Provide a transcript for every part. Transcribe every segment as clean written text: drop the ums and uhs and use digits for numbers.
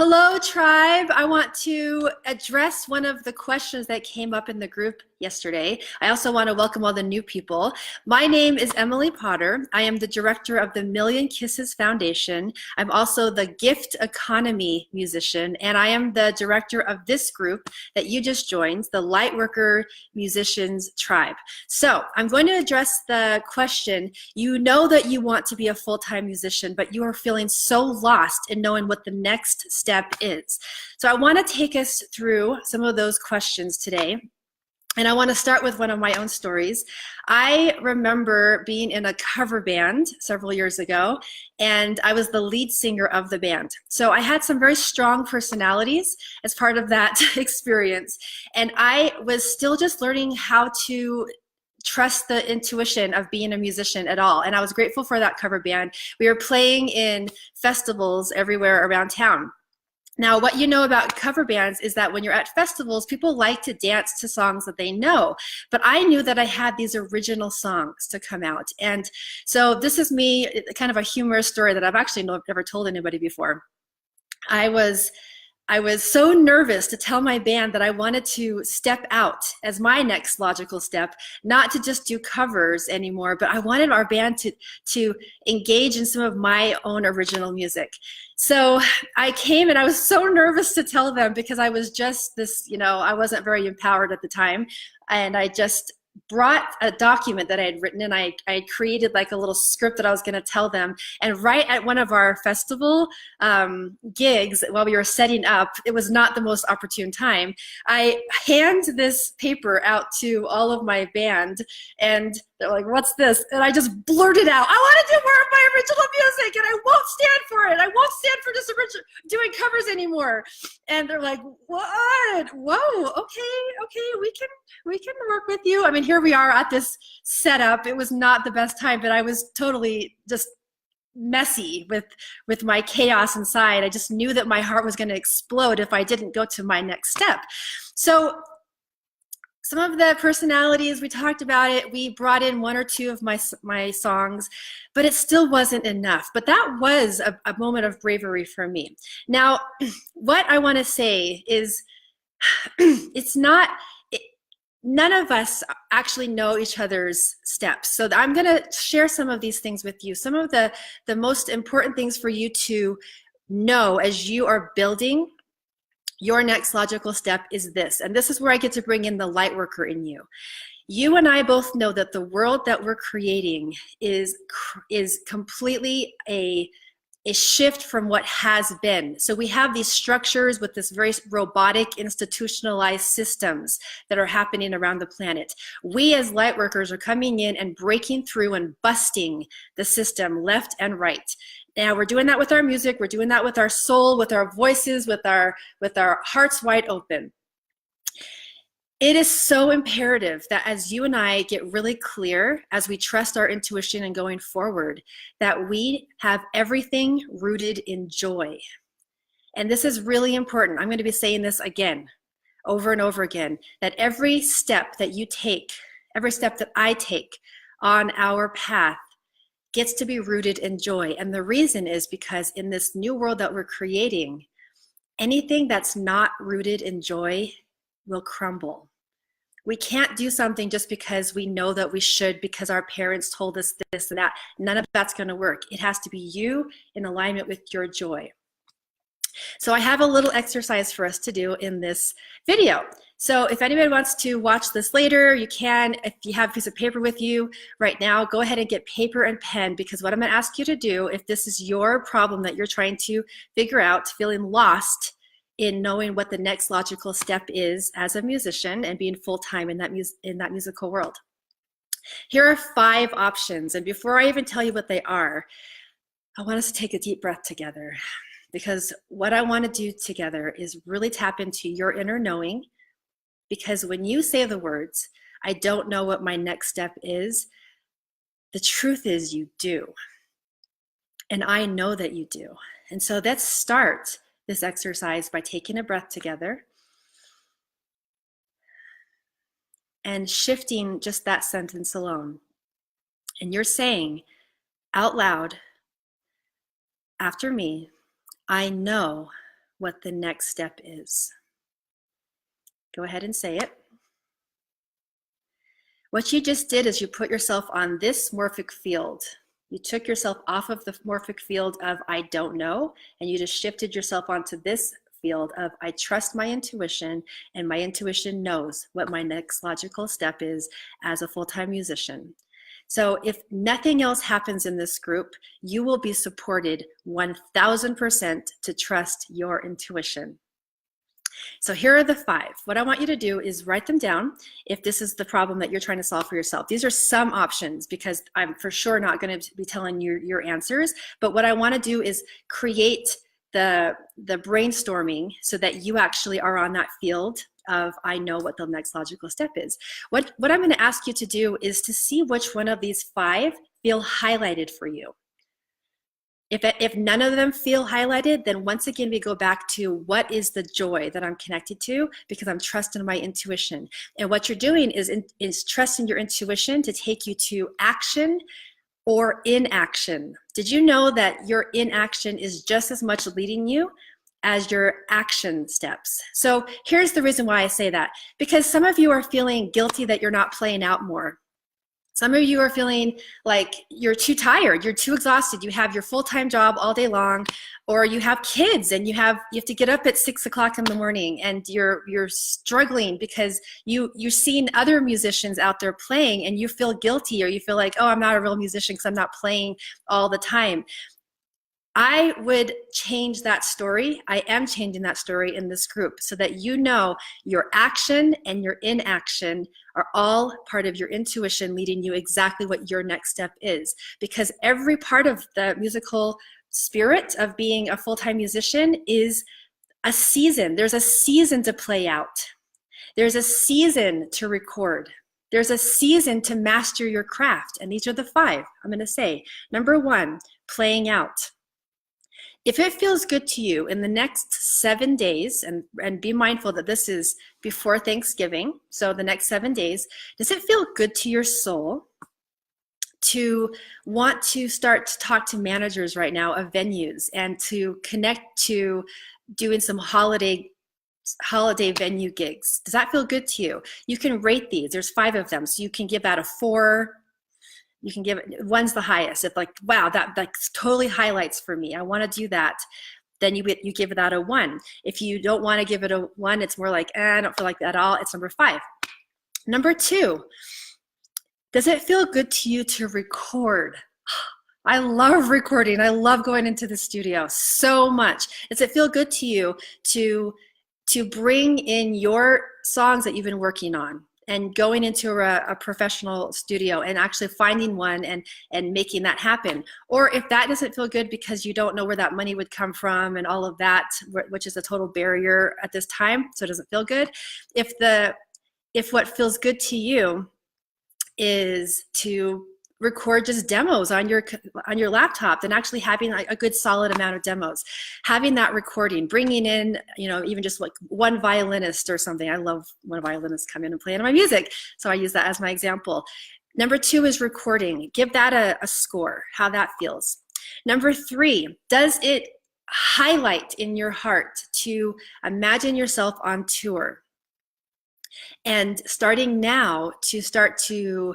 Hello, tribe. I want to address one of the questions that came up in the group yesterday. I also want to welcome all the new people. My name is Emily Potter. I am the director of the Million Kisses Foundation. I'm also the Gift Economy musician, and I am the director of this group that you just joined, the Lightworker Musicians Tribe. So I'm going to address the question. You know that you want to be a full-time musician, but you are feeling so lost in knowing what the next step is. So I want to take us through some of those questions today. And I want to start with one of my own stories. I remember being in a cover band several years ago, and I was the lead singer of the band. So I had some very strong personalities as part of that experience. And I was still just learning how to trust the intuition of being a musician at all. And I was grateful for that cover band. We were playing in festivals everywhere around town. Now, what you know about cover bands is that when you're at festivals, people like to dance to songs that they know. But I knew that I had these original songs to come out. And so this is me, kind of a humorous story that I've actually never told anybody before. I was so nervous to tell my band that I wanted to step out as my next logical step, not to just do covers anymore, but I wanted our band to engage in some of my own original music. So I came and I was so nervous to tell them because I was just this, I wasn't very empowered at the time. And I just brought a document that I had written, and I created like a little script that I was going to tell them. And right at one of our festival gigs, while we were setting up, it was not the most opportune time. I hand this paper out to all of my band, and they're like, "What's this?" And I just blurted out, "I want to do more of my original music, and I won't stand for it. I won't stand for this doing covers anymore." And they're like, "What? Whoa, okay, we can work with you." I mean, here we are at this setup. It was not the best time, but I was totally just messy with my chaos inside. I just knew that my heart was going to explode if I didn't go to my next step. So some of the personalities, we talked about it. We brought in one or two of my songs, but it still wasn't enough. But that was a moment of bravery for me. Now, what I want to say is it's not, none of us actually know each other's steps. So I'm going to share some of these things with you. Some of the most important things for you to know as you are building your next logical step is this. And this is where I get to bring in the light worker in you. You and I both know that the world that we're creating is completely a shift from what has been. So we have these structures with this very robotic, institutionalized systems that are happening around the planet. We as light workers are coming in and breaking through and busting the system left and right. Now we're doing that with our music, we're doing that with our soul, with our voices, with our hearts wide open. It is so imperative that as you and I get really clear, as we trust our intuition and going forward, that we have everything rooted in joy. And this is really important. I'm going to be saying this again, over and over again, that every step that you take, every step that I take on our path gets to be rooted in joy. And the reason is because in this new world that we're creating, anything that's not rooted in joy will crumble. We can't do something just because we know that we should, because our parents told us this and that. None of that's going to work. It has to be you in alignment with your joy. So I have a little exercise for us to do in this video. So if anybody wants to watch this later, you can. If you have a piece of paper with you right now, go ahead and get paper and pen, because what I'm going to ask you to do, if this is your problem that you're trying to figure out, feeling lost in knowing what the next logical step is as a musician and being full-time in that musical world. Here are 5 options, and before I even tell you what they are, I want us to take a deep breath together, because what I want to do together is really tap into your inner knowing, because when you say the words, "I don't know what my next step is," the truth is you do. And I know that you do. And so let's start this exercise by taking a breath together and shifting just that sentence alone. And you're saying out loud after me, "I know what the next step is. Go ahead and say it. What you just did is you put yourself on this morphic field. You took yourself off of the morphic field of I don't know, and you just shifted yourself onto this field of I trust my intuition, and my intuition knows what my next logical step is as a full-time musician. So if nothing else happens in this group, you will be supported 1000% to trust your intuition. So here are the 5. What I want you to do is write them down if this is the problem that you're trying to solve for yourself. These are some options because I'm for sure not going to be telling you your answers. But what I want to do is create the brainstorming so that you actually are on that field of I know what the next logical step is. What I'm going to ask you to do is to see which one of these 5 feel highlighted for you. If none of them feel highlighted, then once again, we go back to what is the joy that I'm connected to because I'm trusting my intuition. And what you're doing is trusting your intuition to take you to action or inaction. Did you know that your inaction is just as much leading you as your action steps? So here's the reason why I say that. Because some of you are feeling guilty that you're not playing out more. Some of you are feeling like you're too tired, you're too exhausted, you have your full-time job all day long, or you have kids and you have to get up at 6 o'clock in the morning and you're struggling because you've seen other musicians out there playing and you feel guilty or you feel like, oh, I'm not a real musician because I'm not playing all the time. I would change that story. I am changing that story in this group so that you know your action and your inaction are all part of your intuition leading you exactly what your next step is. Because every part of the musical spirit of being a full-time musician is a season. There's a season to play out. There's a season to record. There's a season to master your craft. And these are the 5 I'm going to say. Number 1, playing out. If it feels good to you in the next 7 days, and be mindful that this is before Thanksgiving, so the next 7 days, does it feel good to your soul to want to start to talk to managers right now of venues and to connect to doing some holiday venue gigs? Does that feel good to you? You can rate these. There's 5 of them, so you can give that a 4. You can give it, 1's the highest. If like, wow, that totally highlights for me, I want to do that, then you give that a 1. If you don't want to give it a 1, it's more like, I don't feel like that at all, it's number 5. Number 2, does it feel good to you to record? I love recording. I love going into the studio so much. Does it feel good to you to bring in your songs that you've been working on and going into a professional studio and actually finding one and making that happen? Or if that doesn't feel good because you don't know where that money would come from and all of that, which is a total barrier at this time, so it doesn't feel good. If what feels good to you is to record just demos on your laptop, then actually having like a good solid amount of demos, having that recording, bringing in, even just like one violinist or something. I love when violinists come in and play in my music, so I use that as my example. Number 2 is recording. Give that a score, how that feels. Number 3, does it highlight in your heart to imagine yourself on tour and starting now to start to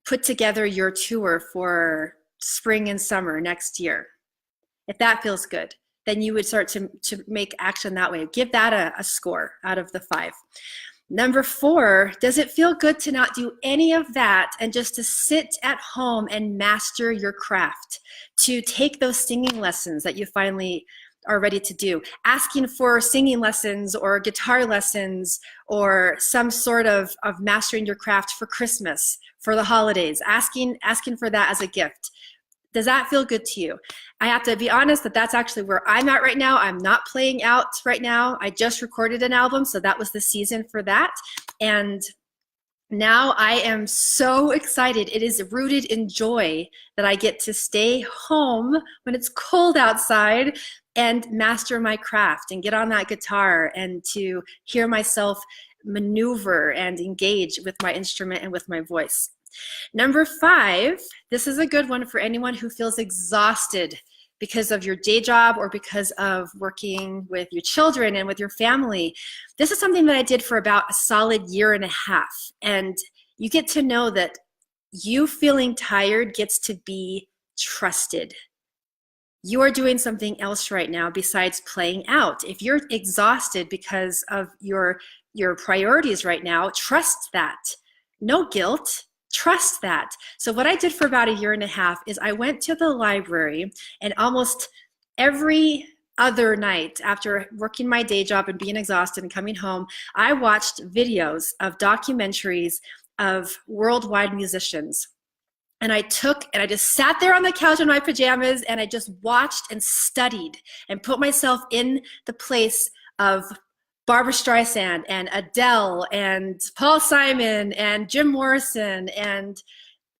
put together your tour for spring and summer next year? If that feels good, then you would start to make action that way. Give that a score out of the 5. Number 4, does it feel good to not do any of that and just to sit at home and master your craft, to take those singing lessons that you finally are ready to do, asking for singing lessons or guitar lessons or some sort of mastering your craft for Christmas, for the holidays, asking for that as a gift? Does that feel good to you? I have to be honest that that's actually where I'm at right now. I'm not playing out right now. I just recorded an album, so that was the season for that. And now I am so excited. It is rooted in joy that I get to stay home when it's cold outside and master my craft and get on that guitar and to hear myself maneuver and engage with my instrument and with my voice. Number 5, this is a good one for anyone who feels exhausted because of your day job or because of working with your children and with your family. This is something that I did for about a solid year and a half. And you get to know that you feeling tired gets to be trusted. You are doing something else right now besides playing out. If you're exhausted because of your priorities right now, trust that. No guilt, trust that. So what I did for about a year and a half is I went to the library, and almost every other night after working my day job and being exhausted and coming home, I watched videos of documentaries of worldwide musicians. And I just sat there on the couch in my pajamas, and I just watched and studied and put myself in the place of Barbra Streisand and Adele and Paul Simon and Jim Morrison, and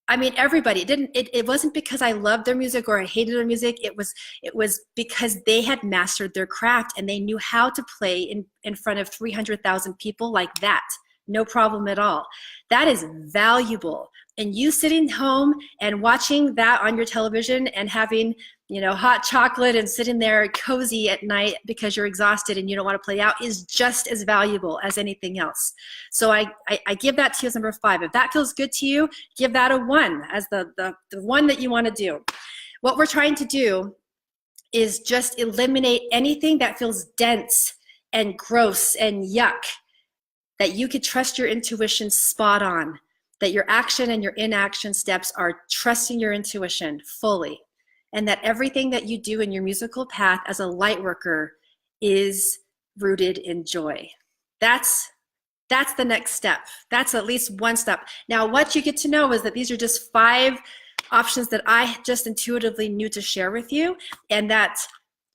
I mean everybody. It wasn't because I loved their music or I hated their music. It was because they had mastered their craft and they knew how to play in front of 300,000 people like that. No problem at all. That is valuable. And you sitting home and watching that on your television and having, hot chocolate and sitting there cozy at night because you're exhausted and you don't want to play out is just as valuable as anything else. So I give that to you as number 5. If that feels good to you, give that a 1 as the one that you want to do. What we're trying to do is just eliminate anything that feels dense and gross and yuck, that you could trust your intuition spot on, that your action and your inaction steps are trusting your intuition fully, and that everything that you do in your musical path as a light worker is rooted in joy. That's the next step. That's at least one step. Now, what you get to know is that these are just 5 options that I just intuitively knew to share with you, and that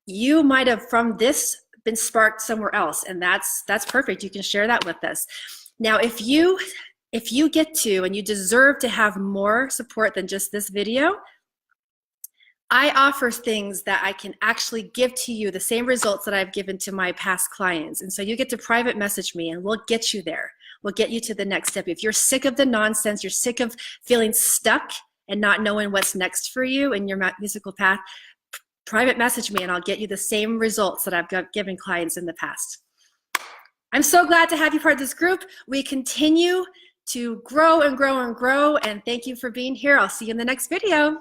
you might have from this been sparked somewhere else, and that's perfect. You can share that with us. Now, if you get to, and you deserve to have more support than just this video, I offer things that I can actually give to you, the same results that I've given to my past clients. And so you get to private message me and we'll get you there. We'll get you to the next step. If you're sick of the nonsense, you're sick of feeling stuck and not knowing what's next for you in your musical path, private message me and I'll get you the same results that I've given clients in the past. I'm so glad to have you part of this group. We continue to grow and grow and grow, and thank you for being here. I'll see you in the next video.